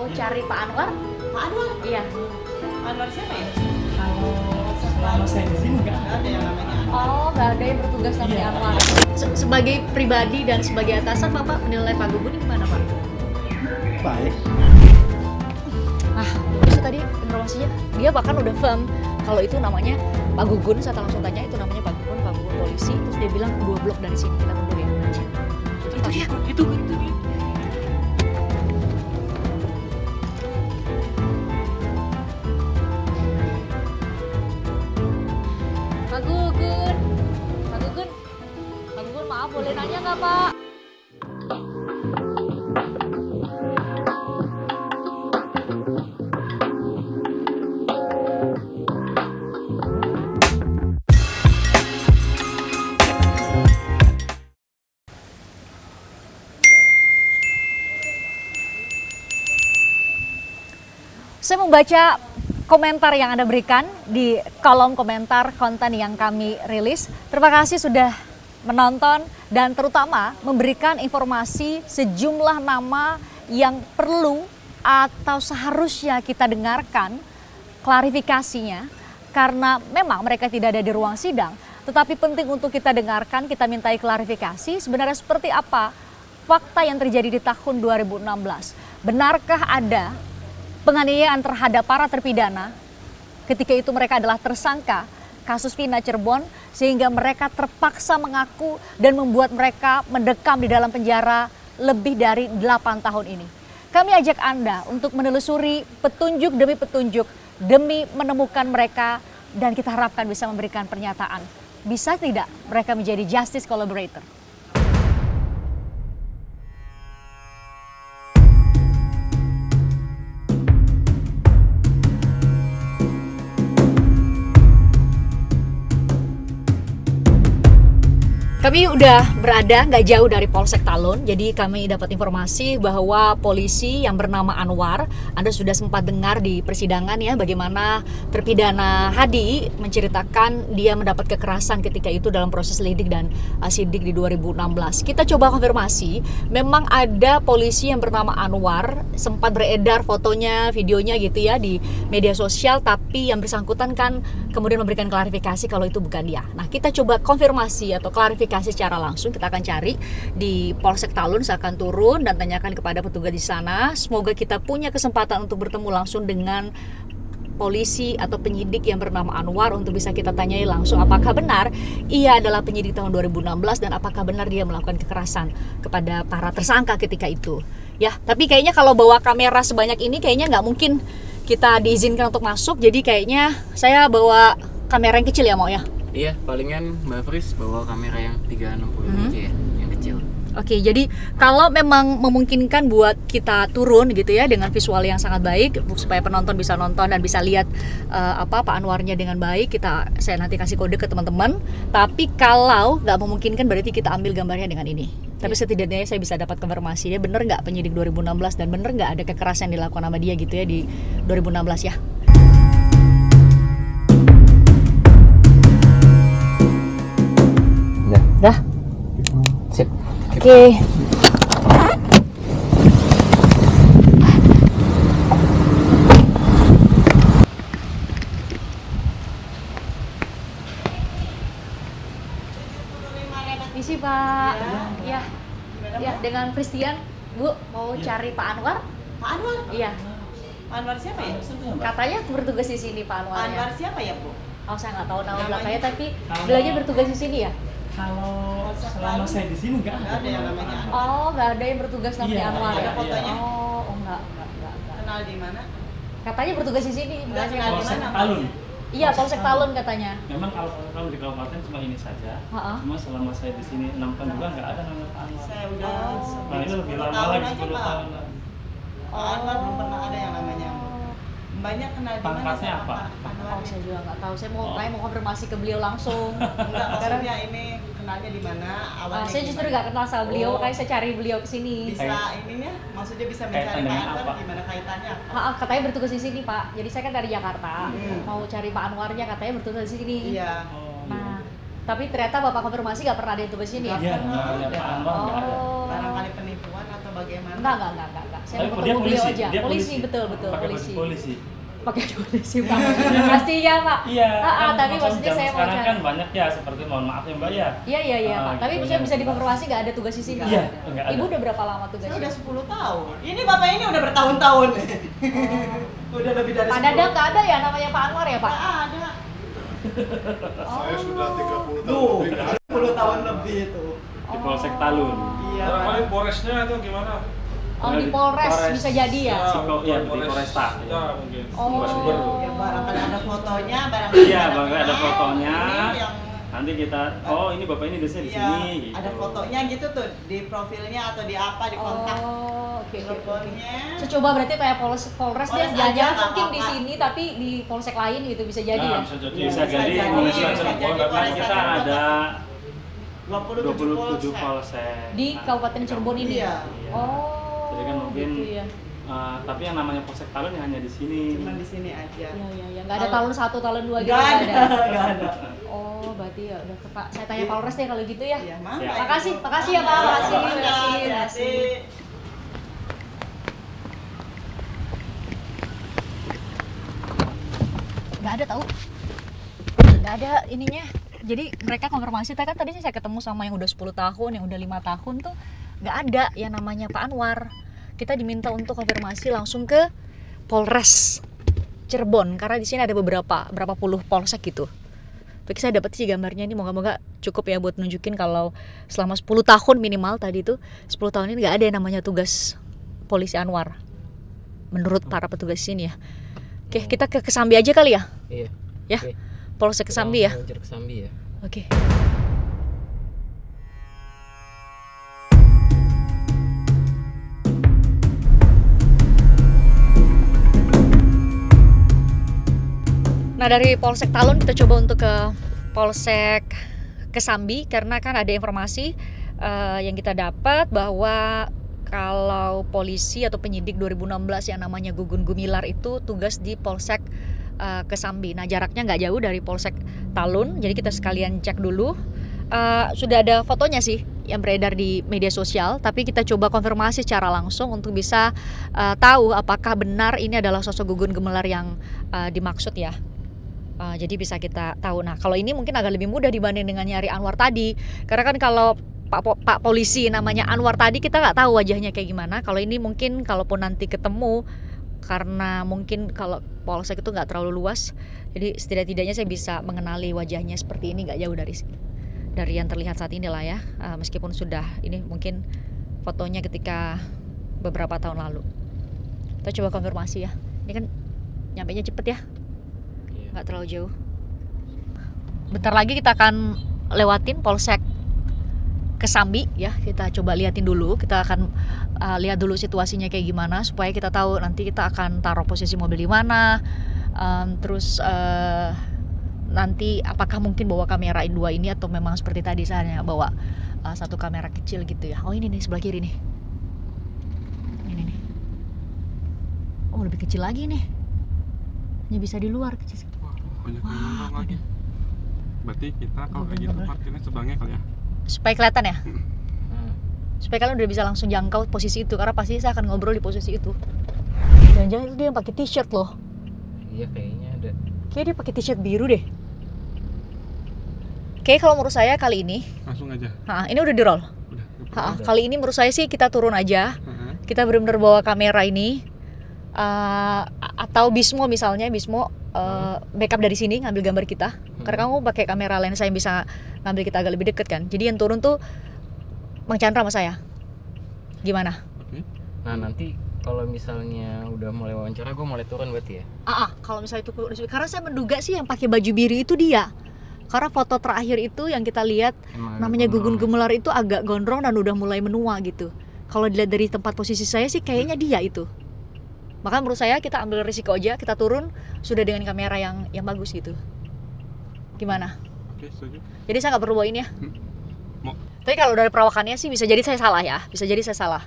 mau cari Pak Anwar. Pak Anwar? Iya. Anwar siapa ya? Kalau selama saya di sini nggak Nggak ada yang namanya Anwar. Oh, nggak ada yang bertugas namanya Iya. Anwar. Sebagai pribadi dan sebagai atasan, Bapak menilai Pak Gugun ini gimana, Pak? baik. Ah, itu tadi informasinya. Dia bahkan udah firm kalau itu namanya Pak Gugun. Saya langsung tanya itu namanya Pak Gugun polisi. Terus dia bilang 2 blok dari sini, kita mundur ya. Itu dia, itu dia. Pak Gugun, Pak Gugun, Pak Gugun, maaf boleh nanya nggak Pak? Saya membaca komentar yang Anda berikan di kolom komentar konten yang kami rilis. Terima kasih sudah menonton dan terutama memberikan informasi sejumlah nama yang perlu atau seharusnya kita dengarkan klarifikasinya karena memang mereka tidak ada di ruang sidang. Tetapi penting untuk kita dengarkan, kita mintai klarifikasi sebenarnya seperti apa fakta yang terjadi di tahun 2016. Benarkah ada penganiayaan terhadap para terpidana ketika itu mereka adalah tersangka kasus Vina Cirebon sehingga mereka terpaksa mengaku dan membuat mereka mendekam di dalam penjara lebih dari 8 tahun ini. Kami ajak Anda untuk menelusuri petunjuk demi menemukan mereka dan kita harapkan bisa memberikan pernyataan. Bisa tidak mereka menjadi justice collaborator? Kami udah berada nggak jauh dari Polsek Talun, jadi kami dapat informasi bahwa polisi yang bernama Anwar, Anda sudah sempat dengar di persidangan ya bagaimana terpidana Hadi menceritakan dia mendapat kekerasan ketika itu dalam proses lidik dan sidik di 2016. Kita coba konfirmasi, memang ada polisi yang bernama Anwar, sempat beredar fotonya, videonya gitu ya di media sosial, tapi yang bersangkutan kan kemudian memberikan klarifikasi kalau itu bukan dia. Nah, kita coba konfirmasi atau klarifikasi secara langsung, kita akan cari di Polsek Talun. Saya akan turun dan tanyakan kepada petugas di sana. Semoga kita punya kesempatan untuk bertemu langsung dengan polisi atau penyidik yang bernama Anwar untuk bisa kita tanyai langsung apakah benar ia adalah penyidik tahun 2016 dan apakah benar dia melakukan kekerasan kepada para tersangka ketika itu. Ya, tapi kayaknya kalau bawa kamera sebanyak ini kayaknya nggak mungkin kita diizinkan untuk masuk. Jadi kayaknya saya bawa kamera yang kecil ya, mau ya? Iya, palingan Mbak Fris bawa kamera yang 360 aja ya, yang kecil. Oke, jadi kalau memang memungkinkan buat kita turun gitu ya dengan visual yang sangat baik supaya penonton bisa nonton dan bisa lihat Pak Anwarnya dengan baik, saya nanti kasih kode ke teman-teman. Tapi kalau nggak memungkinkan berarti kita ambil gambarnya dengan ini. Tapi setidaknya saya bisa dapat konfirmasi dia bener nggak penyidik 2016 dan bener nggak ada kekerasan yang dilakukan sama dia gitu ya di 2016 ya. Dah. Sip. Oke. Misi Pak. Ya. Ya, dengan Christian, Bu, mau cari Pak Anwar? Pak Anwar? Iya. Pak Anwar siapa ya? Katanya bertugas di sini Pak Anwar. Anwar siapa ya, Bu? Oh, saya nggak tahu nama belakangnya, tapi beliaunya bertugas di sini ya? Kalau selama saya di sini nggak Nggak ada yang namanya Anwar. Oh, nggak ada yang bertugas namanya Iya, Anwar ada ya? fotonya. Oh, enggak. Kenal di mana? Katanya bertugas di sini. Nggak kenal di Polsek mana? Talun. Iya, Polsek Talun katanya. Memang kalau di kabupaten cuma ini saja. Ha-ha. Cuma selama saya di sini 6 tahun juga nggak ada nama Pak Anwar. Saya udah Nah, ini lebih 10 lama tahun lagi aja, 10 Pak. tahun. Pak Anwar belum pernah ada yang namanya. Banyak kenal di mana Pangkatnya sama apa? Pak Anwar? Oh, saya juga nggak tahu. Saya mau konfirmasi ke beliau langsung. Enggak, maksudnya ini kenalnya di mana? Awalnya Saya justru gimana? nggak kenal sama beliau, Oh. makanya saya cari beliau ke sini. Bisa ininya, maksudnya bisa Kaitan mencari Pak dengan Anwar apa? gimana kaitannya? Katanya bertugas di sini Pak. Jadi saya kan dari Jakarta. Mau cari Pak Anwarnya katanya bertugas di sini. Iya. Oh, Nah, tapi ternyata Bapak konfirmasi nggak pernah ada yang tugas di sini ya? iya, nggak ada Pak Anwar nggak ada. Oh. Barangkali penipuan atau bagaimana? Enggak. Saya Tapi mau dia ketemu beliau polisi, aja. dia Polisi, polisi. betul Pakai baju polisi. polisi. Pakai polisi Pak. Pasti ya Pak. Iya. Tapi maksudnya zaman saya mau sekarang cari. kan banyak ya seperti mohon maaf ya Mbak ya. Iya Pak. Tapi gitu, maksudnya ya. bisa dikonfirmasi nggak ada tugas di sini? Iya, nggak ada. Ibu udah berapa lama Saya tugasnya? udah 10 tahun. Ini bapak ini udah bertahun-tahun. Udah lebih dari Pak 10. Dadang nggak ada ya namanya Pak Anwar ya Pak? Nggak ada. Saya sudah 30 tahun Tuh, lebih. 10 tahun lebih itu. Di Polsek Talun. Iya. Barangkali Polresnya atau gimana? Oh di Polres bisa jadi ya? Iya, di Polresta. Kita mungkin. Oh. Sumber-sumber. Ya barangkali ada fotonya, barangkali Iya, barangkali ada fotonya. Ini yang Nanti kita, oh ini bapak ini biasanya di iya, sini. Gitu. ada fotonya gitu tuh di profilnya atau di apa di kontak. Oh, oke. Teleponnya. Saya coba berarti kayak Polres Polres dia aja, jangan nggak mungkin di apa-apa. sini tapi di polsek lain gitu bisa jadi Nah, ya. bisa jadi. Bisa Bisa jadi jadi, Indonesia bisa Cirebon, jadi karena Polresta kita Cirebon. ada 27 27 polsek. polsek. Di Nah, Kabupaten Cirebon ini. Iya. Oh. Jadi kan mungkin gitu ya. tapi yang namanya Polsek Talun ya hanya di sini. Cuma di sini aja. Iya. Enggak ada talun 1, talun 2 gitu. Nggak nggak ada, nggak ada. Oh, berarti ya udah Pak. Saya tanya Polres deh kalau gitu ya. Iya, Siap. mangga. Makasih Ibu. makasih ya Pak. Mangga, Makasih. mangga, Makasih. hati-hati. Nggak ada tahu. Nggak ada ininya. Jadi mereka konfirmasi kan tadi saya ketemu sama yang udah 10 tahun, yang udah 5 tahun tuh nggak ada yang namanya Pak Anwar. Kita diminta untuk konfirmasi langsung ke Polres Cirebon karena di sini ada berapa puluh polsek gitu. Tapi saya dapat sih gambarnya ini, moga-moga cukup ya buat nunjukin kalau selama 10 tahun minimal tadi tuh 10 tahun ini nggak ada yang namanya tugas polisi Anwar. Menurut para petugas sini ya. Oke, kita ke Kesambi aja kali ya. Iya. Ya. Oke. Polsek Kesambi ya. Meluncur ke Kesambi ya. Oke. Nah dari Polsek Talun kita coba untuk ke Polsek Kesambi karena kan ada informasi yang kita dapat bahwa kalau polisi atau penyidik 2016 yang namanya Gugun Gumilar itu tugas di Polsek Kesambi. Nah jaraknya nggak jauh dari Polsek Talun, jadi kita sekalian cek dulu. Sudah ada fotonya sih yang beredar di media sosial, tapi kita coba konfirmasi secara langsung untuk bisa tahu apakah benar ini adalah sosok Gugun Gumilar yang dimaksud ya. Jadi bisa kita tahu. Nah kalau ini mungkin agak lebih mudah dibanding dengan nyari Anwar tadi, karena kan kalau Pak polisi namanya Anwar tadi kita nggak tahu wajahnya kayak gimana. Kalau ini mungkin kalaupun nanti ketemu, karena mungkin kalau polsek itu nggak terlalu luas, jadi setidak-tidaknya saya bisa mengenali wajahnya seperti ini, nggak jauh dari yang terlihat saat ini lah ya. Meskipun sudah ini mungkin fotonya ketika beberapa tahun lalu. Kita coba konfirmasi ya. Ini kan nyampenya cepet ya, nggak terlalu jauh. Bentar lagi kita akan lewatin Polsek Kesambi ya, kita coba liatin dulu, kita akan lihat dulu situasinya kayak gimana supaya kita tahu nanti kita akan taruh posisi mobil di mana, terus nanti apakah mungkin bawa kamera dua ini atau memang seperti tadi saya bawa satu kamera kecil gitu ya. Oh ini nih sebelah kiri nih, ini nih. Oh lebih kecil lagi nih, hanya bisa di luar kecil. Banyak Wah, yang nonton lagi. Berarti kita kalau kayak gitu parkirnya sebelahnya kali ya. Supaya kelihatan ya, supaya kalian udah bisa langsung jangkau posisi itu, karena pasti saya akan ngobrol di posisi itu. Jangan-jangan itu dia yang pakai t-shirt loh. Iya kayaknya ada. Kayaknya dia pakai t-shirt biru deh. Oke, kalau menurut saya kali ini, Langsung aja. ini udah di roll. Udah. Kali ini menurut saya sih kita turun aja. Kita benar-benar bawa kamera ini, atau Bismo misalnya, backup dari sini ngambil gambar kita. Karena kamu pakai kamera lensa yang bisa ngambil kita agak lebih deket kan. Jadi yang turun tuh Bang Chandra sama saya. Gimana? Oke. Nah nanti kalau misalnya udah mulai wawancara gue mulai turun berarti ya. Kalau misalnya itu, karena saya menduga sih yang pakai baju biru itu dia. Karena foto terakhir itu yang kita lihat namanya Gugun Gumilar itu agak gondrong dan udah mulai menua gitu. Kalau dilihat dari tempat posisi saya sih kayaknya dia itu. Maka menurut saya kita ambil risiko aja, kita turun sudah dengan kamera yang bagus gitu. Gimana? Oke, setuju. Jadi saya nggak perlu bawa ini ya. Mau. Tapi kalau dari perawakannya sih bisa jadi saya salah ya, bisa jadi saya salah.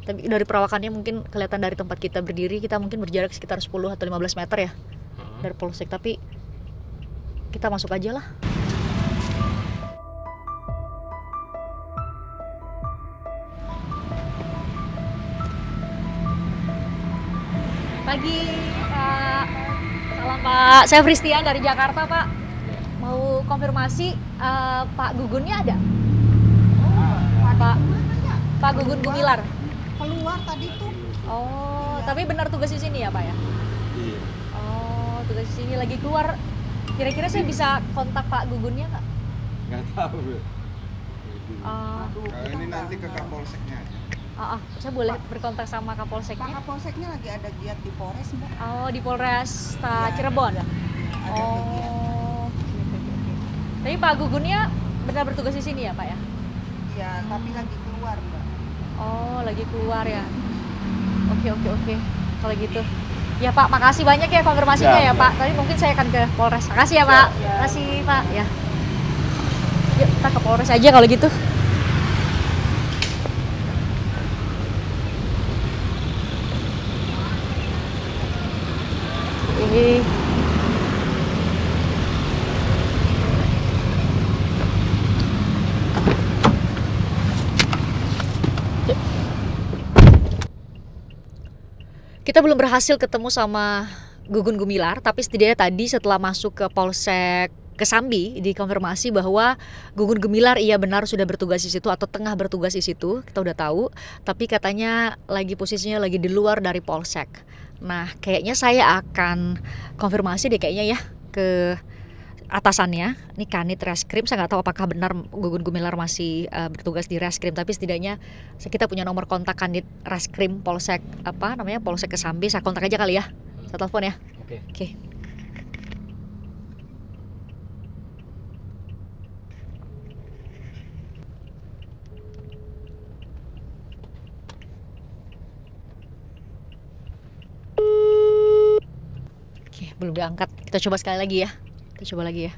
Tapi dari perawakannya mungkin kelihatan dari tempat kita berdiri, kita mungkin berjarak sekitar 10 atau 15 meter ya dari polsek. Tapi kita masuk aja lah. Pagi, Pak. Salam, Pak. Saya Fristian dari Jakarta, Pak. Mau konfirmasi, Pak Gugunnya ada? Pak Gugun Gumilar. Keluar tadi tuh. Oh, tapi benar tugas di sini ya, Pak ya? Iya. Oh, tugas di sini lagi keluar. Kira-kira saya bisa kontak Pak Gugunnya nggak? Nggak tahu. Bu. Kalau ini nanti ke Kapolseknya aja. Saya boleh berkontak sama Pak Kapolseknya? Kapolseknya lagi ada giat di Polres, Mbak. Oh, di Polres Ya, Cirebon. Ada kegiatan. Oh, oke. Tapi Pak Gugunnya benar bertugas di sini ya, Pak ya? Iya, tapi lagi keluar, Mbak. Oh, lagi keluar ya. Oke. Kalau gitu. Ya Pak, makasih banyak ya konfirmasinya ya Pak. Tadi mungkin saya akan ke Polres. Makasih ya Pak. Makasih Pak. Ya. Yuk kita ke Polres aja kalau gitu. Kita belum berhasil ketemu sama Gugun Gumilar, tapi setidaknya tadi setelah masuk ke Polsek Kesambi dikonfirmasi bahwa Gugun Gumilar iya benar sudah bertugas di situ atau tengah bertugas di situ, kita udah tahu. Tapi katanya posisinya lagi di luar dari Polsek. Nah, kayaknya saya akan konfirmasi deh kayaknya ya ke atasannya, ini Kanit Reskrim. Saya nggak tahu apakah benar Gugun Gumilar masih bertugas di Reskrim, tapi setidaknya kita punya nomor kontak Kanit Reskrim Polsek Polsek Kesambi. Saya kontak aja kali ya, saya telepon ya. Oke. Oke, belum diangkat. Kita coba sekali lagi ya. Kita coba lagi ya.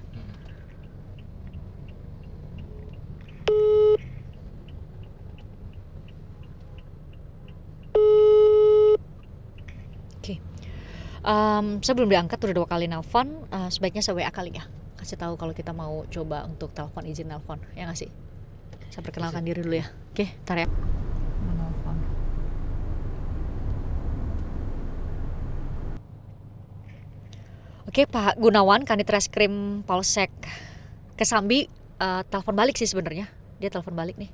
Oke. Saya belum diangkat, udah 2 kali nelpon. Sebaiknya saya WA kali ya. Kasih tahu kalau kita mau coba untuk telepon, izin nelpon. Ya nggak sih? Saya perkenalkan diri dulu ya. Oke, ntar ya. Menelpon. Oke, Pak Gunawan, Kanit Reskrim Polsek Kesambi, telepon balik sih sebenarnya. Dia telepon balik nih.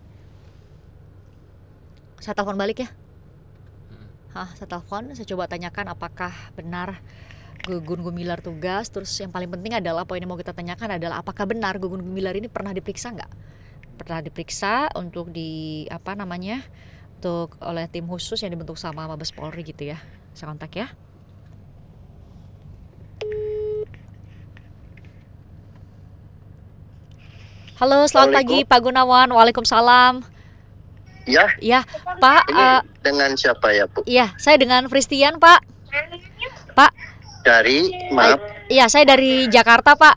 Saya telepon balik ya. Saya telepon, saya coba tanyakan apakah benar Gugun Gumilar tugas. Terus yang paling penting adalah poin yang mau kita tanyakan adalah apakah benar Gugun Gumilar ini pernah diperiksa nggak? Pernah diperiksa untuk untuk oleh tim khusus yang dibentuk sama Mabes Polri gitu ya. Saya kontak ya. Halo, selamat pagi Pak Gunawan. Waalaikumsalam. Ya. Ya, Pak. Ini dengan siapa ya, Bu? Iya, saya dengan Fristian, Pak. Pak. Dari, maaf. Iya, saya dari Jakarta, Pak.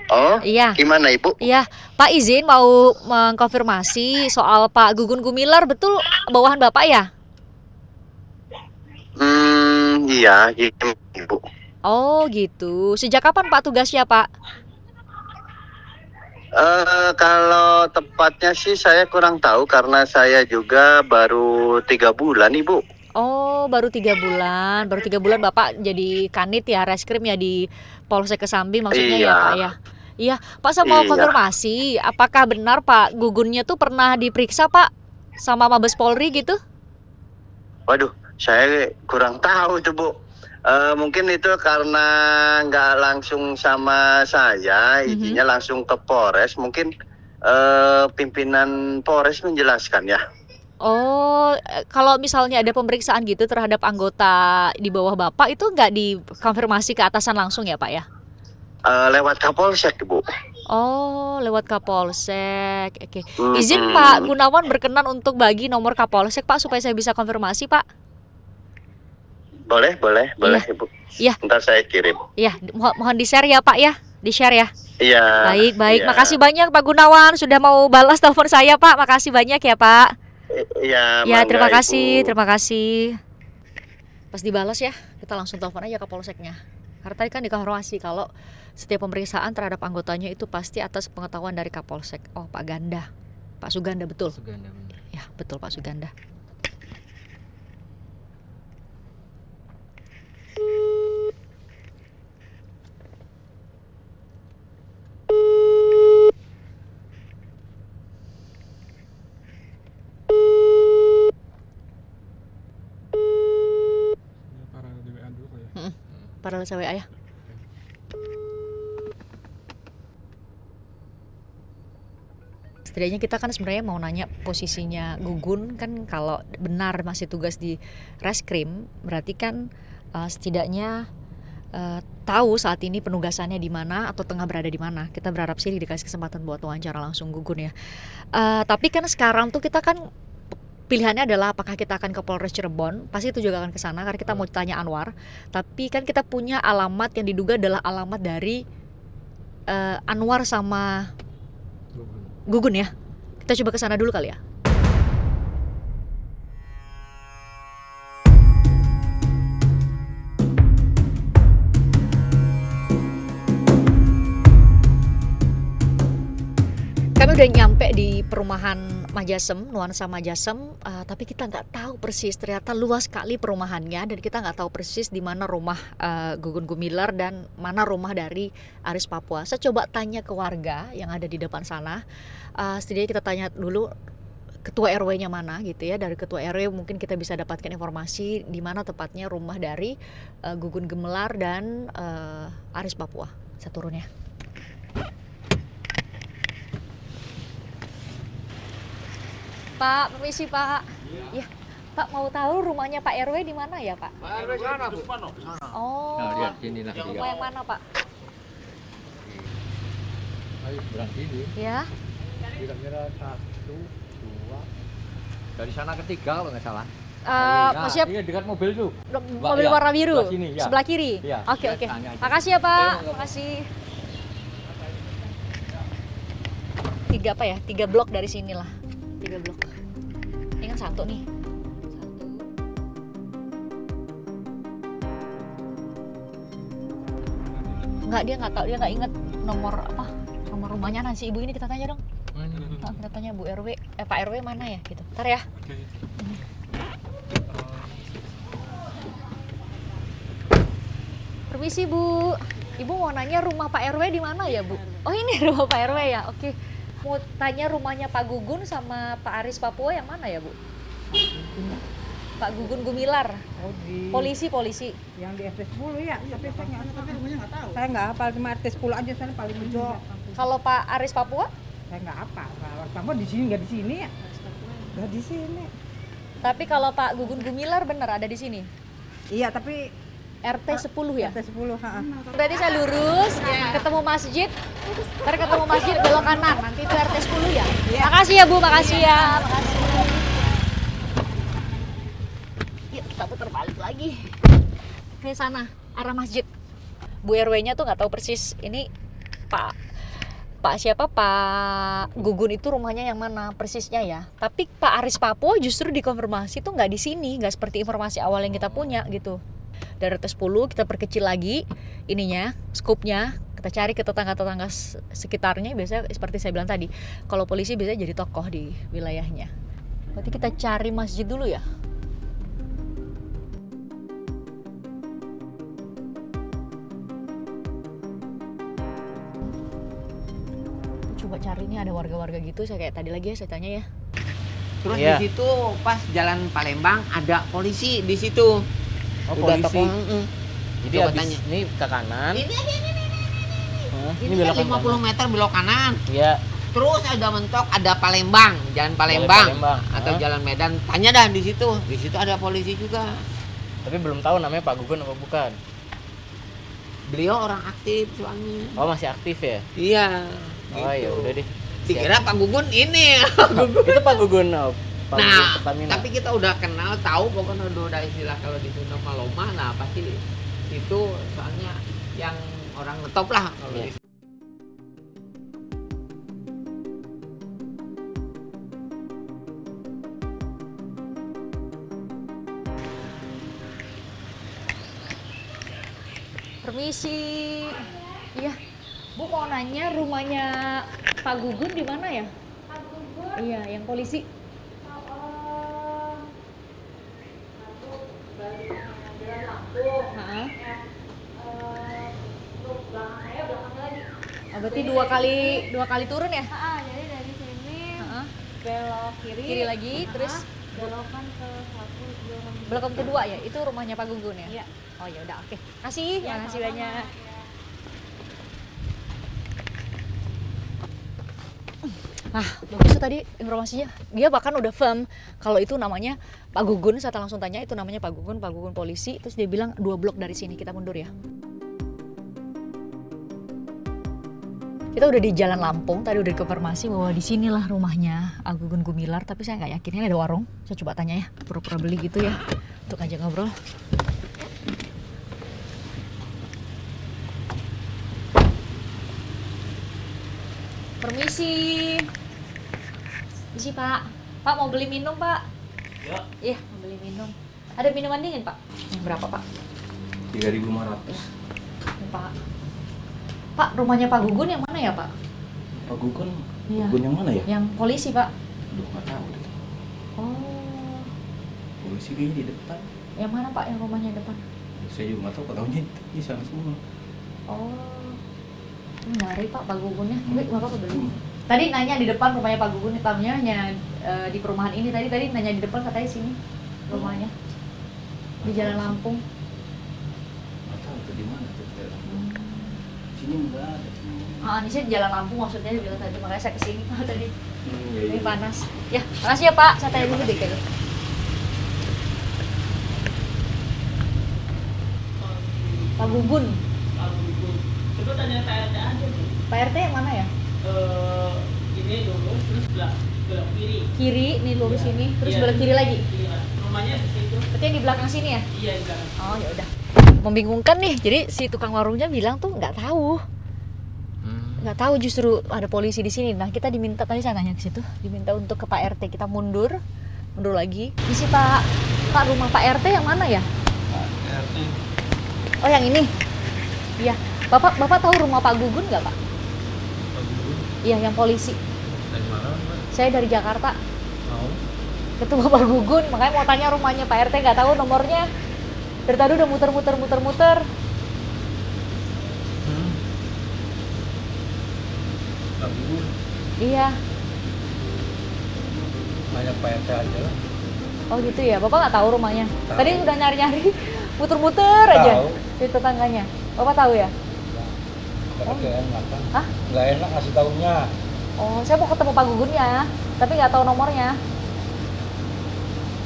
Oh, iya. Gimana Ibu? Iya, Pak izin mau mengkonfirmasi soal Pak Gugun Gumilar, betul bawahan Bapak ya? Iya, gitu, Ibu. Oh, gitu. Sejak kapan Pak tugasnya, Pak? Kalau tepatnya sih saya kurang tahu karena saya juga baru 3 bulan, Ibu. Oh, baru 3 bulan. Baru 3 bulan Bapak jadi kanit ya, reskrim ya di Polsek Kesambi maksudnya ya, Pak ya? Iya, Pak saya mau konfirmasi, apakah benar Pak Gugunnya tuh pernah diperiksa Pak sama Mabes Polri gitu? Waduh, saya kurang tahu tuh, Bu. Mungkin itu karena nggak langsung sama saya, izinnya langsung ke Polres. Mungkin pimpinan Polres menjelaskan ya. Oh, kalau misalnya ada pemeriksaan gitu terhadap anggota di bawah Bapak itu nggak dikonfirmasi ke atasan langsung ya Pak ya? Lewat Kapolsek, Bu. Oh, lewat Kapolsek. Oke. Izin Pak Gunawan berkenan untuk bagi nomor Kapolsek Pak supaya saya bisa konfirmasi Pak. Boleh, Ibu. Iya. Ntar saya kirim. Iya, mohon di-share ya Pak ya. Di-share ya. Iya. Baik. Iya. Makasih banyak Pak Gunawan sudah mau balas telepon saya Pak. Makasih banyak ya Pak. Iya. Ya, terima Ibu. kasih. Pas dibalas ya, kita langsung telepon aja ke Polseknya. Karena tadi kan dikonfirmasi kalau setiap pemeriksaan terhadap anggotanya itu pasti atas pengetahuan dari Kapolsek. Oh, Pak Suganda betul. Suganda benar. Ya, betul Pak Suganda. Padahal saya WA ya. Setidaknya kita kan sebenarnya mau nanya posisinya Gugun kan, kalau benar masih tugas di Reskrim berarti kan setidaknya tahu saat ini penugasannya di mana atau tengah berada di mana. Kita berharap sih dikasih kesempatan buat wawancara langsung Gugun ya. Tapi kan sekarang tuh kita kan pilihannya adalah apakah kita akan ke Polres Cirebon, pasti itu juga akan ke sana karena kita mau tanya Anwar. Tapi kan kita punya alamat yang diduga adalah alamat dari Anwar sama Gugun ya. Kita coba ke sana dulu kali ya. Kami udah nyampe di perumahan Majasem, nuansa Majasem, tapi kita nggak tahu persis. Ternyata luas sekali perumahannya dan kita nggak tahu persis di mana rumah Gugun Gumilar dan mana rumah dari Aris Papua. Saya coba tanya ke warga yang ada di depan sana. Setidaknya kita tanya dulu ketua RW-nya mana gitu ya. Dari ketua RW mungkin kita bisa dapatkan informasi di mana tepatnya rumah dari Gugun Gumilar dan Aris Papua. Saya turun ya. Pak, permisi Pak. Ya, Pak mau tahu rumahnya Pak RW di mana ya Pak? Pak RW sana, Bu. Oh, Nah, lihat sini lah. rumah yang mana Pak? Ayo seberang sini. Ya, Kira-kira 1, 2. Dari sana ketiga kalau nggak salah. maksudnya Iya dekat mobil tuh. mobil ya, warna biru, sebelah sini, ya. sebelah kiri. Iya, Oke. tanya aja. Makasih ya Pak, makasih. 3 apa ya? 3 blok dari sini lah. 3 blok. Ini kan 1 nih. 1. Enggak, dia nggak tahu, dia nggak inget nomor rumahnya. Nah, si ibu ini kita tanya dong. Nah, kita tanya Bu RW, Pak RW mana ya gitu. Ntar ya. Permisi Bu, Ibu mau nanya rumah Pak RW di mana ya Bu? Oh ini rumah Pak RW ya, oke. Mau tanya rumahnya Pak Gugun sama Pak Aris Papua yang mana ya Bu? Pak Gugun Gumilar. Oh, di Polisi. yang di RT 10 ya, tapi saya nggak tahu. Tapi rumahnya nggak tahu. Saya nggak hafal, cuma RT 10 aja saya paling menjok. Kalau Pak Aris Papua? Saya nggak hafal. Kalau Papua di sini nggak di sini ya? Nggak di sini. Tapi kalau Pak Gugun Gumilar bener ada di sini? Iya, tapi RT 10 ya? RT 10, ha. Berarti saya lurus, ketemu masjid, ntar ketemu masjid belok kanan, nanti itu RT 10 ya? Makasih ya Bu, makasih ya. Makasih. Yuk kita putar balik lagi ke sana, arah masjid. Bu RW-nya tuh nggak tahu persis ini Pak Gugun itu rumahnya yang mana persisnya ya. Tapi Pak Aris Papua justru dikonfirmasi tuh nggak di sini, nggak seperti informasi awal yang kita punya gitu. Dari RT 10 kita perkecil lagi ininya, skupnya, kita cari ke tetangga-tetangga sekitarnya. Biasanya seperti saya bilang tadi, kalau polisi biasanya jadi tokoh di wilayahnya. Berarti kita cari masjid dulu ya. Coba cari, ini ada warga-warga gitu, saya kayak tadi lagi ya, saya tanya ya. Terus Iya. di situ pas jalan Palembang ada polisi di situ. Oh, Udah polisi. Jadi Coba habis tanya. ini ke kanan. Ini Ini kan belok ke 50 kanan. meter belok kanan. Iya. Terus ada mentok ada Palembang, jalan Palembang, Palembang. atau Hah? jalan Medan. Tanya dah di situ. Di situ ada polisi juga. Tapi belum tahu namanya Pak Gugun apa bukan. Beliau orang aktif soalnya. Oh, masih aktif ya? Iya. Oh, ya udah deh. Dikira Pak Gugun ini. Itu Pak Gugun. Oh, Pak Gugun Nah, Pertamina. tapi kita udah kenal, tahu pokoknya udah istilah kalau di Sunda Maloma, nah pasti itu soalnya yang orang ngetop lah kalau Iya. di Permisi. Iya. Bu mau nanya rumahnya Pak Gugun di mana ya? Pak Gugun? Iya, yang polisi. Heeh. Oh, berarti dua kali turun ya? Jadi dari sini Heeh. belok kiri. Kiri lagi, terus Belokan ke 126. Belokan kedua ya? Itu rumahnya Pak Gugun ya? Iya. Oh ya udah, oke. Kasih, ya, makasih banyak. Ah, bagus tuh tadi informasinya. Dia bahkan udah firm kalau itu namanya Pak Gugun. Saya langsung tanya itu namanya Pak Gugun polisi. Terus dia bilang 2 blok dari sini, kita mundur ya. Kita udah di Jalan Lampung, tadi udah dikonfirmasi bahwa di sinilah rumahnya Gugun Gumilar. Tapi saya nggak yakin, ini ada warung. Saya coba tanya ya, pura-pura beli gitu ya, untuk ajak ngobrol. Permisi. Isi Pak. Pak mau beli minum Pak? Ya. Iya, mau beli minum. Ada minuman dingin Pak? Berapa Pak? 3.500. Pak. Pak, rumahnya Pak Gugun yang mana ya Pak? Pak Gugun? Iya. Gugun yang mana ya? Yang polisi Pak. Aduh, nggak tahu deh. Oh. Polisi kayaknya di depan. Yang mana Pak yang rumahnya depan? Saya juga nggak tahu, katanya di sana semua. Oh. Ini nyari Pak Gugunnya. Bapak beli. Tadi nanya di depan rumahnya Pak Gugun, hitamnya hanya di perumahan ini. Tadi nanya di depan katanya sini rumahnya. Di Jalan Lampung. Nggak tahu itu di mana tuh. Sini nggak ada. Ini sih di Jalan Lampung maksudnya dia bilang tadi, makanya saya kesini tadi. Iya. Ini panas. Ya, makasih ya Pak. Saya tanya dulu deh kayaknya. Pak Gugun. Coba tanya Pak RT aja tuh. Pak RT yang mana ya? Ini lurus terus belok kiri. Kiri, nih lurus Iya. ini, terus Iya. belok kiri lagi. Iya. Rumahnya di situ. Berarti yang di belakang sini ya? Iya di belakang. Oh ya udah. Membingungkan nih. Jadi si tukang warungnya bilang tuh nggak tahu. Nggak tahu justru ada polisi di sini. Nah kita diminta, tadi saya nanya ke situ, diminta untuk ke Pak RT. Kita mundur lagi. Ini sih Pak rumah Pak RT yang mana ya? Pak RT. Oh yang ini. Iya. Bapak tahu rumah Pak Gugun nggak Pak? Pak Gugun. Iya yang polisi. Dari mana Pak? Saya dari Jakarta. Tahu. Ketemu Pak Gugun, makanya mau tanya rumahnya Pak RT, nggak tahu nomornya. Dari tadi udah muter-muter. Pak Gugun. Iya. Banyak Pak RT aja lah. Oh gitu ya, Bapak nggak tahu rumahnya? Tahu. Tadi udah nyari-nyari, muter-muter aja Tahu. di tetangganya. Bapak tahu ya? Karena gak enak kan. Hah? Gak enak ngasih taunya. Oh, saya mau ketemu Pak Gugunnya, tapi nggak tahu nomornya.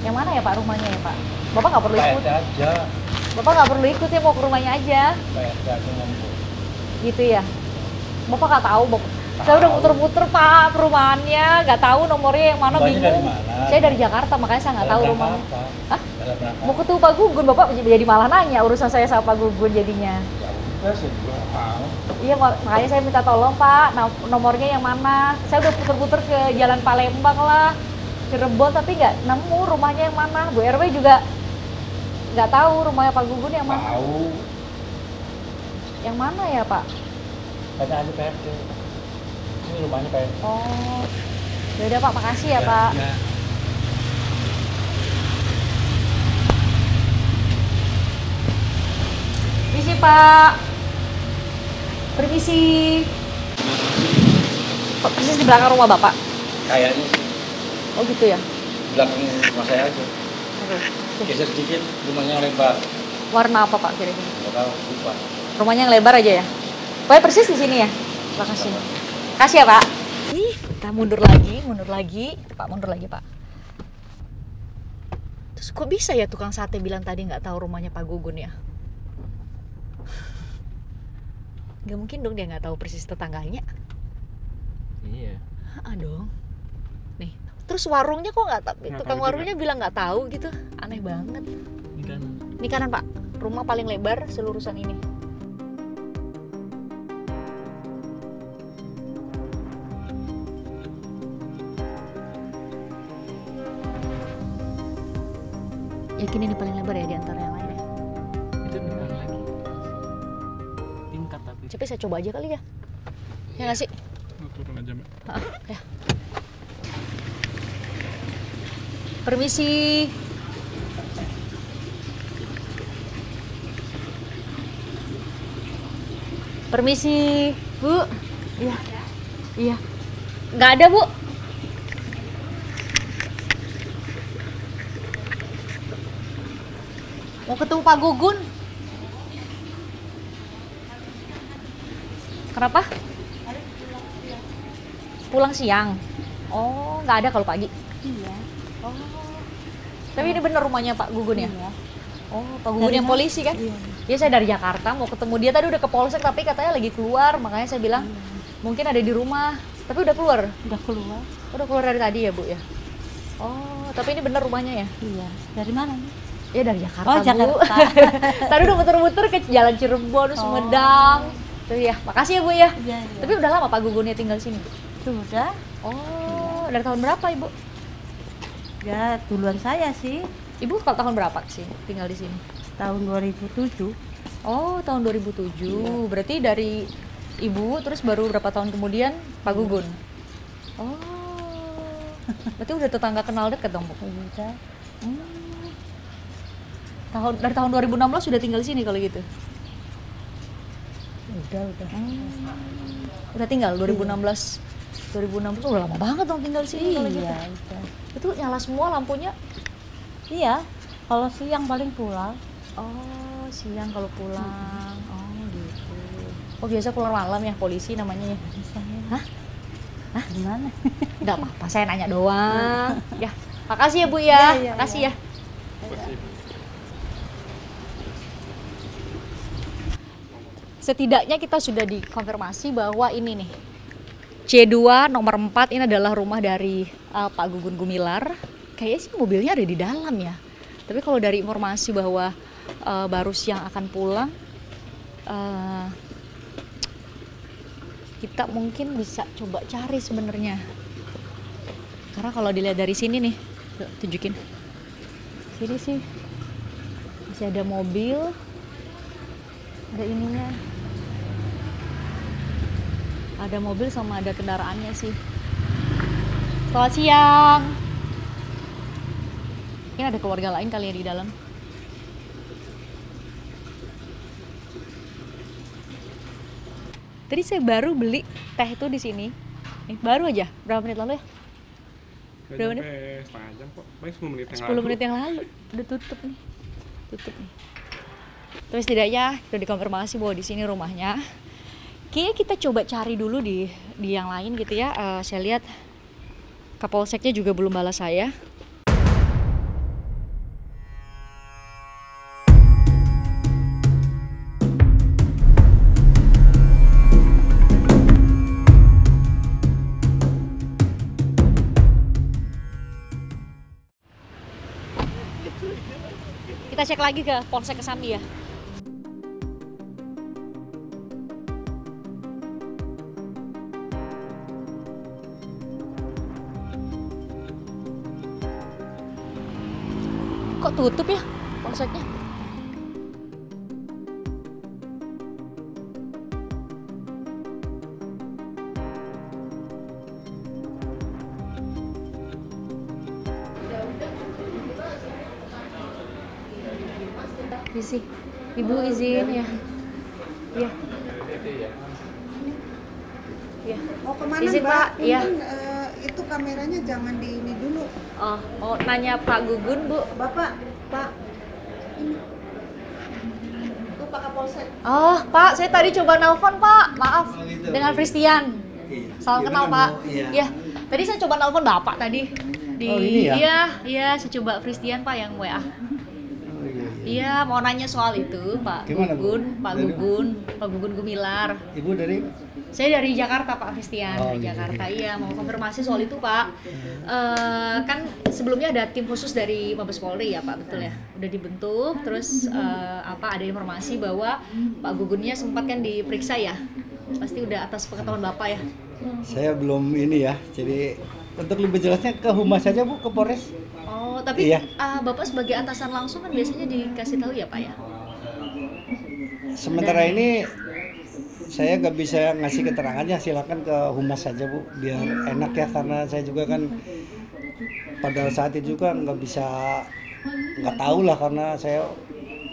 Yang mana ya Pak rumahnya ya Pak? Bapak nggak perlu Pak ikut. RT aja. Bapak nggak perlu ikut, ya mau ke rumahnya aja. Pak RT aja ngomong. Gitu ya? Bapak nggak tahu, saya udah muter-muter Pak perumahannya, nggak tahu nomornya yang mana, Rumahnya dari bingung. mana? Saya dari Jakarta, makanya saya nggak tahu Dalam rumahnya. rangka apa? Hah? Dalam rangka Mau ketemu Pak Gugun, Bapak jadi malah nanya urusan saya sama Pak Gugun jadinya. ya udah saya juga nggak tahu. Iya, makanya saya minta tolong Pak, nomornya yang mana. Saya udah puter-puter ke Jalan Palembang lah, Cirebon, tapi nggak nemu rumahnya yang mana. Bu RW juga nggak tahu rumahnya Pak Gugun yang mana. Tahu. Yang mana ya Pak? Tanya aja Pak RT. Ini rumahnya Pak RT. Oh, yaudah Pak, makasih ya Pak. Ya. Permisi Pak. Permisi. Pak, persis di belakang rumah Bapak? Kayaknya sih. Oh gitu ya? Belakang rumah saya aja. Oke. Geser sedikit, rumahnya lebar. Warna apa Pak kira-kira? Nggak tahu, lupa. Rumahnya yang lebar aja ya? Pokoknya persis di sini ya? Makasih. Kasih ya Pak. Ih, kita mundur lagi. Pak, mundur lagi Pak. Terus kok bisa ya tukang sate bilang tadi nggak tahu rumahnya Pak Gugun ya? Gak mungkin dong dia nggak tahu persis tetangganya. Iya. Dong. Nih, terus warungnya kok nggak tahu? Nggak Tukang tahu warungnya bilang nggak tahu gitu, aneh banget. Ini kanan Pak, rumah paling lebar selurusan ini. Yakin ini paling lebar ya di antara yang lain ya? Itu benar lagi. Tingkat tapi. Tapi saya coba aja kali ya. Ya nggak sih? Turun aja Mbak. Ya. Permisi. Permisi, Bu. Iya. Iya. Nggak ada, Bu. Mau ketemu Pak Gugun. Kenapa? Pulang siang. Oh, nggak ada kalau pagi? Iya. Oh. Tapi ini bener rumahnya Pak Gugun ya? Iya. Oh, Pak Gugun yang polisi kan? Iya. Iya, saya dari Jakarta mau ketemu dia, tadi udah ke polsek tapi katanya lagi keluar, makanya saya bilang mungkin ada di rumah. Tapi udah keluar? Udah keluar. Udah keluar dari tadi ya, Bu ya? Oh, tapi ini bener rumahnya ya? Iya. Dari mana nih? Ya dari Jakarta, Oh, Bu. Jakarta. Tadi udah muter-muter ke Jalan Cirebon, Sumedang. Tuh ya, makasih ya Bu ya. Iya, iya. Tapi udah lama Pak Gugunnya tinggal sini? Sudah. Oh, dari tahun berapa Ibu? Ya, duluan saya sih. Ibu kalau tahun berapa sih tinggal di sini? Tahun 2007. Oh, tahun 2007. Berarti dari Ibu terus baru berapa tahun kemudian Pak Gugun? Oh. Berarti udah tetangga kenal deket dong, Bu? Udah. Dari tahun 2016 sudah tinggal di sini kalau gitu? Udah. Udah tinggal 2016. 2016 udah lama banget dong tinggal di sini kalau gitu. Iya, udah. Itu nyala semua lampunya? Iya. Kalau siang paling pulang. Oh, siang kalau pulang. Oh, gitu. Oh, biasa pulang malam ya polisi namanya ya? Hah? Hah? Gimana? Enggak apa-apa, saya nanya doang. Ya, makasih ya Bu ya. Iya, Makasih ya. Setidaknya kita sudah dikonfirmasi bahwa ini nih C2 nomor 4 ini adalah rumah dari Pak Gugun Gumilar. Kayaknya sih mobilnya ada di dalam ya. Tapi kalau dari informasi bahwa baru siang akan pulang, kita mungkin bisa coba cari sebenarnya. Karena kalau dilihat dari sini nih, tunjukin. Sini sih masih ada mobil, ada ininya. Ada mobil sama ada kendaraannya sih. Selamat siang. Mungkin ada keluarga lain kali ya di dalam. Tadi saya baru beli teh itu di sini. Nih, baru aja. Berapa menit lalu ya? Berapa menit? Setengah jam kok. Paling 10 menit yang 10 menit yang lalu. Udah tutup nih. Tutup nih. Tapi setidaknya udah dikonfirmasi bahwa di sini rumahnya. Kayaknya kita coba cari dulu di yang lain gitu ya. Saya lihat Kapolseknya juga belum balas saya. Kita cek lagi ke Polsek Kesambi ya. Kok tutup ya polseknya? Isi, Ibu izin ya. Iya. Iya. Oh, kemana izin, Mbak? Pak? Iya. Itu kameranya jangan di ini dulu. Oh, nanya Pak Gugun, Bu. Bapak, Pak. Ini. Tuh Pak Kapolsek. Oh, Pak, saya tadi coba nelpon, Pak. Maaf. Dengan Christian. Salam kenal, Pak. Iya. Tadi saya coba nelpon Bapak tadi. Ini ya? Iya, saya coba Christian, Pak, yang WA. Iya, mau nanya soal itu, Pak Gugun, Pak Gugun Gumilar. Ibu dari? Saya dari Jakarta, Pak Christian. Oh, dari Jakarta, iya. Mau konfirmasi soal itu, Pak. Kan sebelumnya ada tim khusus dari Mabes Polri ya, Pak, betul ya? Udah dibentuk, terus ada informasi bahwa Pak Gugunnya sempat kan diperiksa ya? Pasti udah atas pengetahuan Bapak ya? Saya belum ini ya, jadi untuk lebih jelasnya ke Humas saja Bu, ke Polres. Oh, tapi iya. Bapak sebagai atasan langsung kan biasanya dikasih tahu ya Pak ya? Sementara ini saya nggak bisa ngasih keterangannya, silakan ke Humas saja Bu, biar enak ya, karena saya juga kan pada saat itu juga nggak tahu lah, karena saya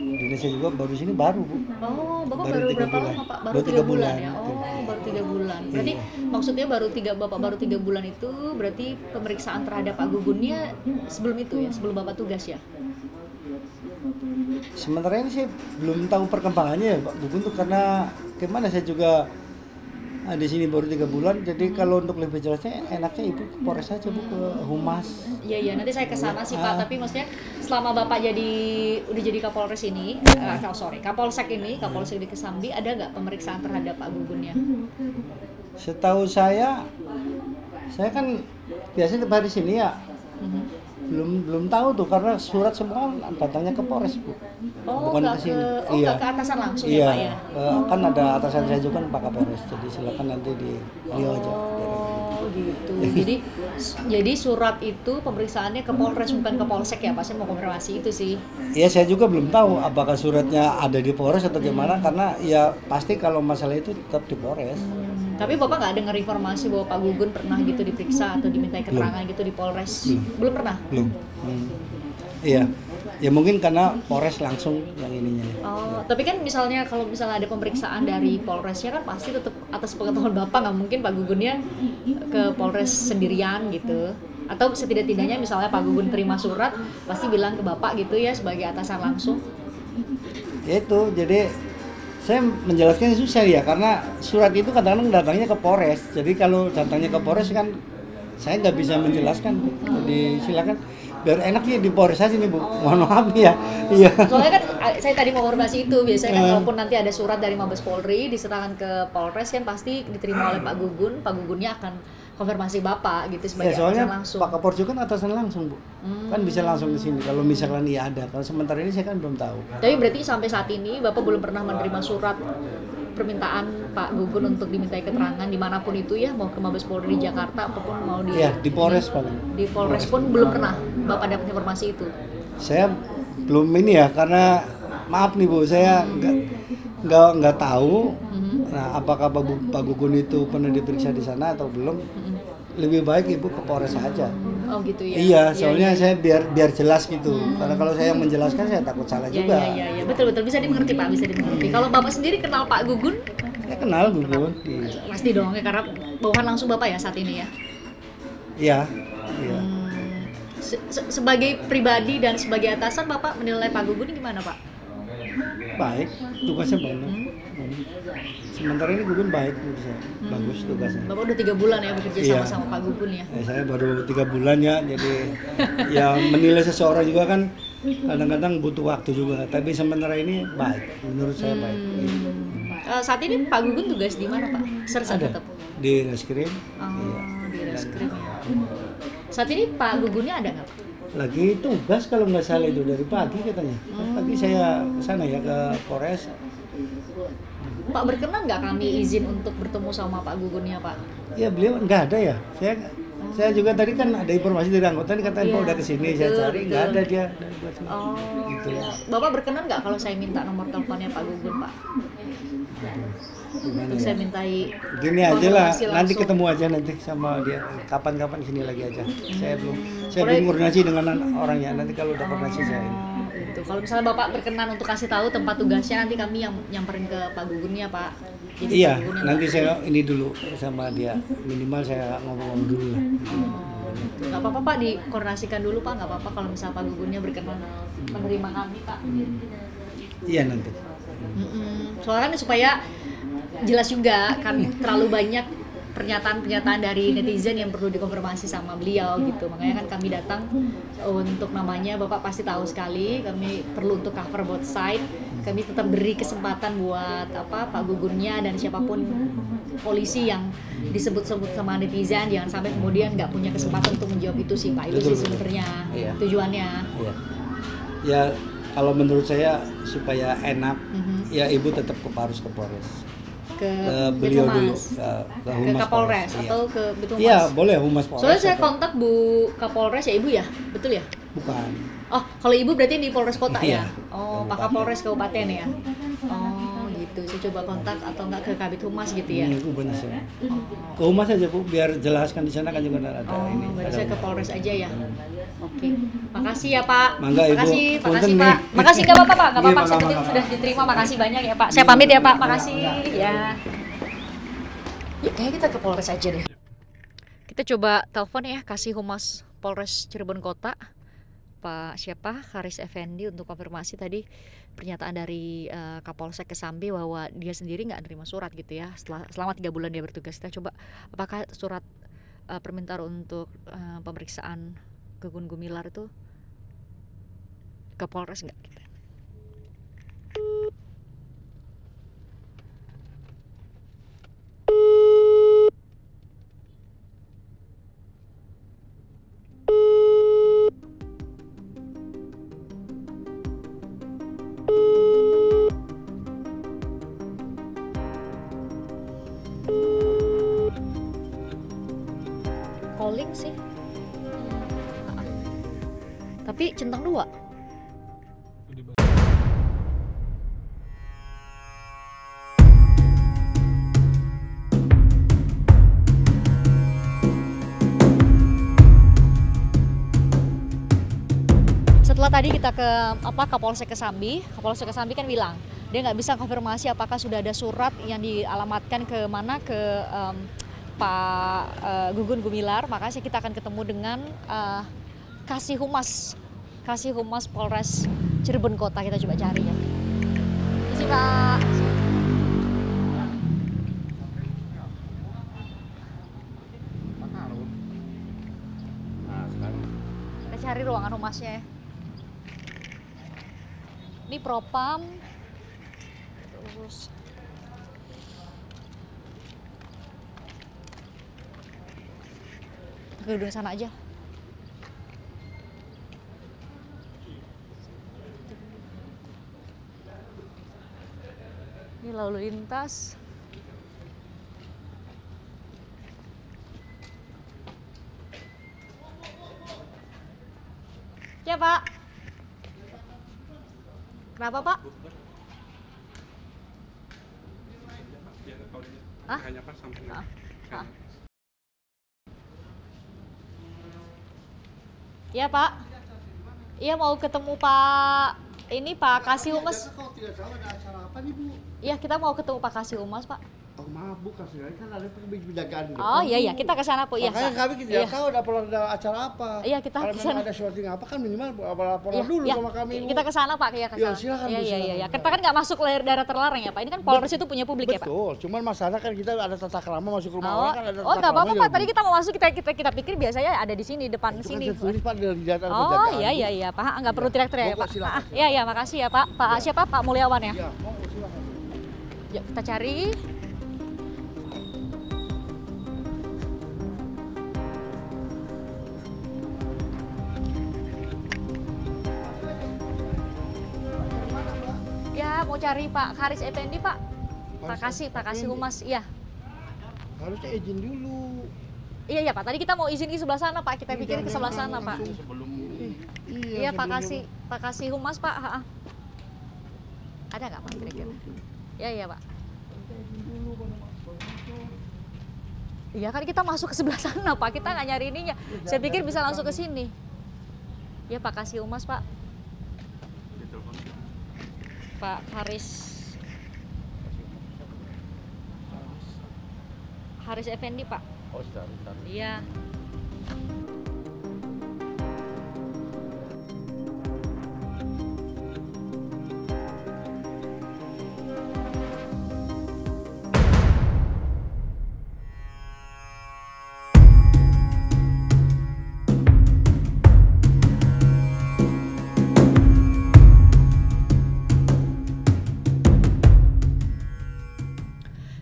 Indonesia juga baru sini baru Bu. Oh, Bapak baru berapa lama Pak? Baru 3 bulan ya? Oh, baru 3 bulan. Berarti maksudnya Bapak baru 3 bulan itu berarti pemeriksaan terhadap Pak Gugunnya sebelum itu ya? Sebelum Bapak tugas ya? Sementara ini sih belum tahu perkembangannya ya Pak Gugun tuh, karena gimana saya juga di sini baru 3 bulan, jadi kalau untuk lebih jelasnya enaknya Ibu ke Polres aja Bu, ke Humas. Iya nanti saya ke sana sih Pak, tapi maksudnya selama Bapak udah jadi Kapolres ini, Kapolsek ini, Kapolsek di Kesambi, ada nggak pemeriksaan terhadap Pak Gugunnya? Setahu saya kan biasanya tiap hari sini ya. Belum tahu tuh, karena surat semua datangnya ke Polres Bu. Bukan ke sini. Iya. Ke atasan langsung ya Pak ya? Kan ada atasan saya juga kan Pak Kapolres, jadi silakan nanti di beliau aja. Oh gitu. jadi surat itu pemeriksaannya ke Polres bukan ke Polsek ya Pak? Saya mau konfirmasi itu sih. Iya, saya juga belum tahu apakah suratnya ada di Polres atau gimana, karena ya pasti kalau masalah itu tetap di Polres. Tapi Bapak nggak dengar informasi bahwa Pak Gugun pernah gitu diperiksa atau dimintai keterangan gitu di Polres? Belum pernah? Belum. Iya. Ya mungkin karena Polres langsung yang ininya. Oh, tapi kan kalau misalnya ada pemeriksaan dari Polresnya kan pasti tetap atas pengetahuan Bapak, nggak mungkin Pak Gugunnya ke Polres sendirian gitu. Atau setidak-tidaknya misalnya Pak Gugun terima surat pasti bilang ke Bapak gitu ya sebagai atasan langsung. Itu jadi saya menjelaskannya susah ya, karena surat itu kadang-kadang datangnya ke Polres. Jadi kalau datangnya ke Polres kan saya nggak bisa menjelaskan. Jadi silakan biar enak ya di Polres aja nih Bu. Mohon maaf ya. Iya. Soalnya kan saya tadi mau konfirmasi itu, biasanya kan walaupun nanti ada surat dari Mabes Polri diserahkan ke Polres kan pasti diterima oleh Pak Gugun. Pak Gugunnya akan konfirmasi Bapak gitu sebagai soalnya atasan langsung. Pak Kapolres kan atasan langsung Bu. Kan bisa langsung ke sini kalau misalkan iya ada. Kalau sementara ini saya kan belum tahu. Tapi berarti sampai saat ini Bapak belum pernah menerima surat permintaan Pak Gugun untuk dimintai keterangan dimanapun itu ya, mau ke Mabes Polri di Jakarta ataupun mau di Polres paling. Di Polres pun belum pernah Bapak dapat informasi itu. Saya belum ini ya, karena maaf nih Bu, saya nggak tahu. Nah, apakah Pak Gugun itu pernah diperiksa di sana atau belum? Lebih baik Ibu ke Polres aja. Oh gitu ya. Iya, soalnya saya biar jelas gitu. Karena kalau saya yang menjelaskan saya takut salah juga. Iya, betul bisa dimengerti Pak, bisa dimengerti. Kalau Bapak sendiri kenal Pak Gugun? Saya kenal Gugun. Pasti dong ya, karena bawahan langsung Bapak ya saat ini ya. Iya. Sebagai pribadi dan sebagai atasan Bapak menilai Pak Gugun gimana Pak? Baik, tugasnya banyak. Sementara ini Gugun baik menurut saya, bagus tugasnya. Bapak udah 3 bulan ya bekerja sama Pak Gugun ya? Saya baru 3 bulan ya, jadi ya menilai seseorang juga kan kadang-kadang butuh waktu juga. Tapi sementara ini baik, menurut saya baik. Saat ini Pak Gugun tugas di mana Pak? Sersa tetap? Di Reskrim. Di Reskrim ya. Saat ini Pak Gugunnya ada nggak Pak? Lagi tugas kalau nggak salah itu dari pagi katanya. Pagi saya ke sana ya ke Polres. Pak berkenan nggak kami izin untuk bertemu sama Pak Gugunnya Pak? Ya beliau nggak ada ya. Saya juga tadi kan ada informasi dari anggota nih katanya Pak udah kesini, saya cari nggak ada dia. Gitu. Bapak berkenan nggak kalau saya minta nomor teleponnya Pak Gugun Pak? Untuk saya mintai. Gini aja lah, nanti ketemu aja nanti sama dia. Kapan-kapan sini lagi aja. Saya belum koordinasi dengan orangnya. Nanti kalau udah koordinasi saya ini. Gitu. Kalau misalnya Bapak berkenan untuk kasih tahu tempat tugasnya, nanti kami yang nyamperin ke Pak Gugunnya Pak. Jadi iya, nanti saya ini dulu sama dia. Minimal saya ngomong dulu lah. Nggak apa-apa Pak, dikoordinasikan dulu Pak. Nggak apa-apa kalau misalnya Pak Gugunnya berkenan menerima kami Pak. Iya nanti. Soalnya kan supaya jelas juga kan terlalu banyak pernyataan-pernyataan dari netizen yang perlu dikonfirmasi sama beliau gitu. Makanya kan kami datang untuk namanya Bapak pasti tahu sekali, kami perlu untuk cover both side. Kami tetap beri kesempatan buat Pak Gugunnya dan siapapun polisi yang disebut-sebut sama netizen, jangan sampai kemudian nggak punya kesempatan untuk menjawab itu sih Pak. Itu sih sebenarnya tujuannya. Iya. Ya kalau menurut saya supaya enak, ya Ibu tetap harus ke Polres. Ke beliau dulu, ke Humas Kapolres atau ke Bithumas? Iya, boleh Humas Polres. Soalnya saya kontak Bu Kapolres ya Ibu ya, betul ya? Bukan. Oh, kalau Ibu berarti di Polres Kota ya? Iya. Oh, Pak Kapolres Kabupaten ya? Oh, gitu. Saya coba kontak atau enggak ke Kabit Humas gitu ya? Benar sih. Ke Humas aja Bu, biar jelaskan di sana kan juga ada ini. Berarti saya ke Polres aja ya? Oke, makasih ya Pak. Mangga, makasih, Ibu. makasih Pak. Makasih nggak apa-apa Pak, nggak apa-apa. Saya penting sudah diterima. Makasih banyak ya Pak. Saya pamit ya Pak. Makasih ya. Ya kayaknya kita ke Polres aja deh. Kita coba telepon ya, kasih Humas Polres Cirebon Kota. Pak siapa Haris Effendi untuk konfirmasi tadi pernyataan dari Kapolsek Kesambi bahwa dia sendiri nggak nerima surat gitu ya selama 3 bulan dia bertugas. Kita coba apakah surat permintaan untuk pemeriksaan Gugun Gumilar itu ke Polres nggak gitu. Calling sih. Tapi centang 2. Setelah tadi kita ke Kapolsek Kesambi kan bilang dia nggak bisa konfirmasi apakah sudah ada surat yang dialamatkan ke mana ke Pak Gugun Gumilar. Makanya kita akan ketemu dengan Kasih Humas Polres Cirebon Kota. Kita coba cari ya. Isi Pak. Kita cari ruangan humasnya ya. Ini Propam. Terus ke duduk sana aja. Ini lalu lintas. Ya Pak. Kenapa Pak? Hanya pas sampai Iya Pak. Iya mau ketemu Pak Kasih Humas. Kalau tidak tahu ada acara apa nih Bu? Iya kita mau ketemu Pak Kasih Humas Pak. Oh maaf Bu, Kasih kan ada penjagaan. Oh iya kita ke sana Bu. Iya. Makanya kami tidak tahu ada acara apa. Iya kita kalau ke sana. Kalau ada syuting apa kan minimal laporan dulu sama kami Bu. Kita ke sana Pak ya ke sana. Silakan Bu. Iya. Kita kan nggak masuk daerah terlarang ya Pak. Ini kan Polres itu punya publik ya Pak. Betul. Cuman masalah kan kita ada tata krama masuk rumah orang kan ada tata krama. Oh nggak apa-apa Pak. Tadi kita mau masuk kita pikir biasanya ada di sini depan sini. Pak dari data penjagaan. Oh iya Pak. Nggak perlu teriak-teriak ya Pak. Iya makasih ya Pak. Pak siapa Pak Mulyawan ya? Iya. Silakan. Yuk kita cari. Ya mau cari Pak Haris Effendi Pak. Pak Kasih Humas, iya. Harusnya izin dulu. Iya Pak, tadi kita mau izin di sebelah sana Pak, kita pikir ke sebelah sana Pak. Iya Pak Kasih Humas Pak. Ada nggak Pak kira-kira? Iya Pak. Iya kan kita masuk ke sebelah sana Pak, kita nggak nyari ininya. Saya pikir bisa langsung ke sini. Iya Pak Kasih Humas Pak. Pak Haris Effendi Pak. Oh sebentar. Iya.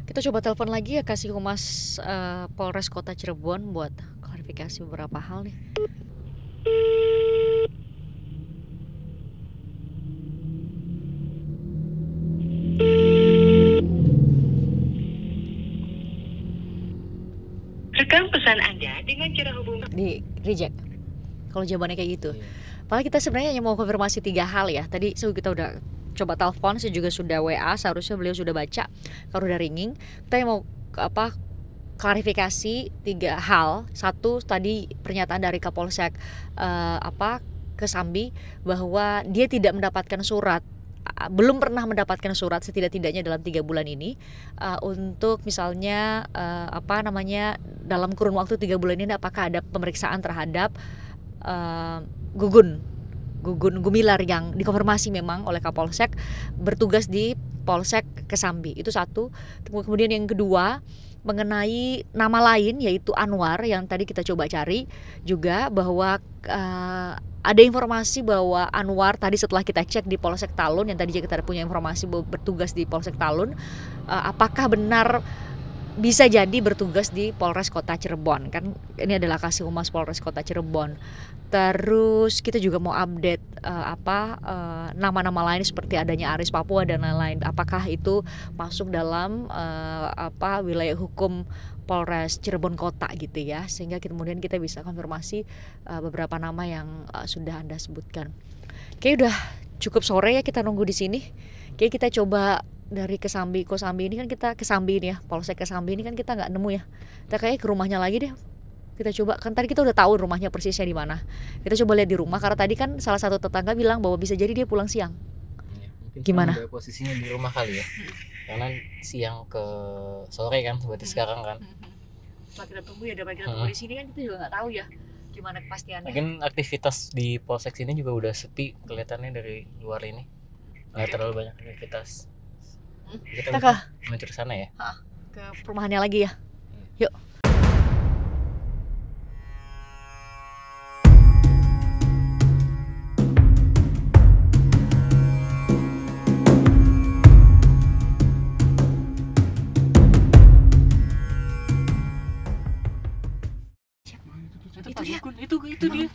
Kita coba telepon lagi ya Kasih Humas Polres Kota Cirebon buat klarifikasi beberapa hal nih. Rekam pesan Anda dengan cara hubungan di reject. Kalau jawabannya kayak gitu. Padahal kita sebenarnya hanya mau konfirmasi 3 hal ya. Tadi kita udah coba telepon, saya juga sudah WA, seharusnya beliau sudah baca kalau udah ringing. Kita mau klarifikasi 3 hal. Satu tadi pernyataan dari Kapolsek Kesambi bahwa dia tidak mendapatkan surat, belum pernah mendapatkan surat setidak-tidaknya dalam 3 bulan ini untuk misalnya dalam kurun waktu 3 bulan ini apakah ada pemeriksaan terhadap Gugun Gugun Gumilar yang dikonfirmasi memang oleh Kapolsek bertugas di Polsek Kesambi. Itu satu. Kemudian yang kedua mengenai nama lain yaitu Anwar yang tadi kita coba cari juga bahwa ada informasi bahwa Anwar tadi setelah kita cek di Polsek Talun yang tadi kita punya informasi bahwa bertugas di Polsek Talun, apakah benar bisa jadi bertugas di Polres Kota Cirebon, kan ini adalah Kasih Humas Polres Kota Cirebon. Terus kita juga mau update nama-nama lain seperti adanya Aris Papua dan lain-lain. Apakah itu masuk dalam wilayah hukum Polres Cirebon Kota gitu ya, sehingga kemudian kita bisa konfirmasi beberapa nama yang sudah Anda sebutkan. Oke, udah cukup sore ya kita nunggu di sini. Oke, kita coba dari Kosambi ini kan kita Kesambi ini ya, Polsek Kesambi ini kan kita nggak nemu ya. Kita kayaknya ke rumahnya lagi deh. Kita coba, kan tadi kita udah tahu rumahnya persisnya di mana. Kita coba lihat di rumah karena tadi kan salah satu tetangga bilang bahwa bisa jadi dia pulang siang. Mungkin gimana? Posisinya di rumah kali ya. Karena siang ke sore kan seperti sekarang kan. Setelah kita tunggu ya, dapat kita tunggu di sini kan kita juga nggak tahu ya gimana kepastiannya. Mungkin aktivitas di Polsek sini juga udah sepi kelihatannya dari luar ini. Nggak terlalu banyak aktivitas. Kita menuju ke sana ya. Ke perumahannya lagi ya. Yuk. Itu dia.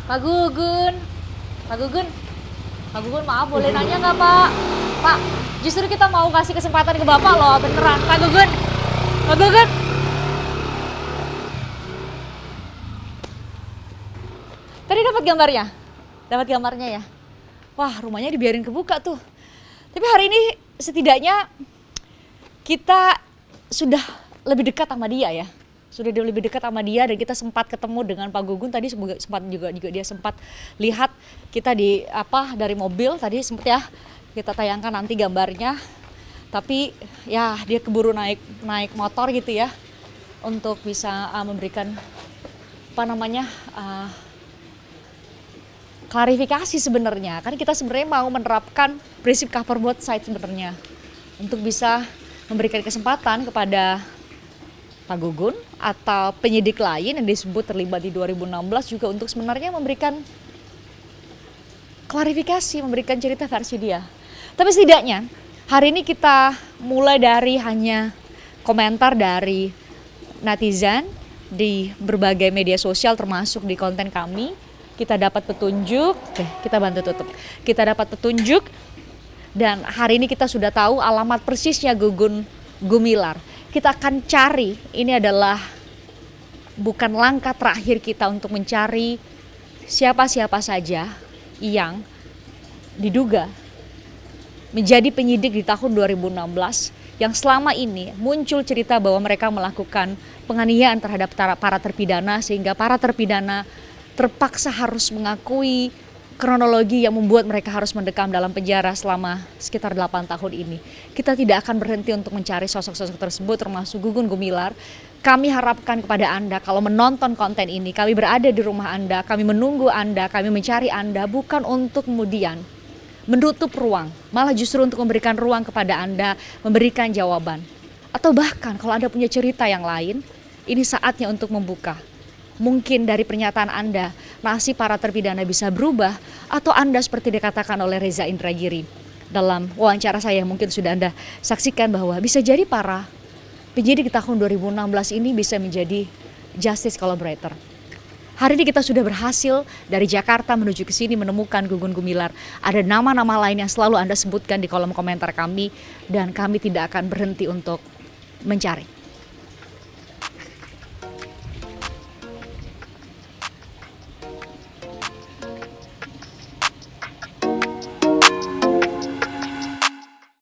Pak Gugun, maaf boleh nanya nggak Pak? Pak, justru kita mau kasih kesempatan ke Bapak loh, beneran. Pak Gugun. Tadi dapat gambarnya ya. Wah, rumahnya dibiarin kebuka tuh. Tapi hari ini setidaknya kita sudah lebih dekat sama dia ya. Dan kita sempat ketemu dengan Pak Gugun tadi, sempat juga dia sempat lihat kita dari mobil tadi, sempat ya kita tayangkan nanti gambarnya. Tapi ya dia keburu naik motor gitu ya untuk bisa memberikan klarifikasi sebenarnya. Kan kita sebenarnya mau menerapkan prinsip cover both side sebenarnya untuk bisa memberikan kesempatan kepada Pak Gugun atau penyidik lain yang disebut terlibat di 2016 juga untuk sebenarnya memberikan klarifikasi, memberikan cerita versi dia. Tapi setidaknya hari ini kita mulai dari hanya komentar dari netizen di berbagai media sosial termasuk di konten kami. Kita dapat petunjuk, kita bantu tutup. Kita dapat petunjuk dan hari ini kita sudah tahu alamat persisnya Gugun Gumilar. Kita akan cari, ini adalah bukan langkah terakhir kita untuk mencari siapa-siapa saja yang diduga menjadi penyidik di tahun 2016 yang selama ini muncul cerita bahwa mereka melakukan penganiayaan terhadap para terpidana sehingga para terpidana terpaksa harus mengakui kronologi yang membuat mereka harus mendekam dalam penjara selama sekitar 8 tahun ini. Kita tidak akan berhenti untuk mencari sosok-sosok tersebut termasuk Gugun Gumilar. Kami harapkan kepada Anda kalau menonton konten ini, kami berada di rumah Anda, kami menunggu Anda, kami mencari Anda bukan untuk kemudian menutup ruang, malah justru untuk memberikan ruang kepada Anda, memberikan jawaban. Atau bahkan kalau Anda punya cerita yang lain, ini saatnya untuk membuka. Mungkin dari pernyataan Anda, nasib para terpidana bisa berubah, atau Anda seperti dikatakan oleh Reza Indragiri dalam wawancara saya mungkin sudah Anda saksikan bahwa bisa jadi para penyidik di tahun 2016 ini bisa menjadi justice collaborator. Hari ini kita sudah berhasil dari Jakarta menuju ke sini menemukan Gugun Gumilar. Ada nama-nama lain yang selalu Anda sebutkan di kolom komentar kami dan kami tidak akan berhenti untuk mencari.